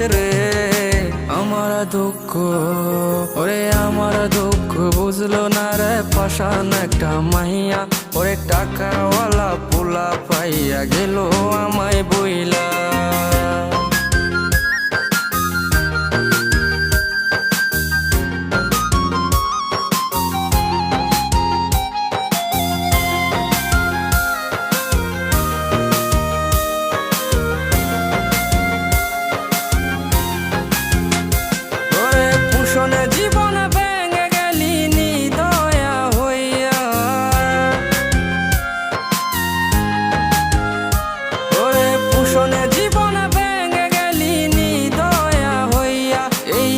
রে। আমার দুঃখ ওরে আমার দুঃখ বুঝলো না রে পাষাণ একটা মাইয়া, ওরে টাকাওয়ালা পোলা পাইয়া গেল আমায় বইলা।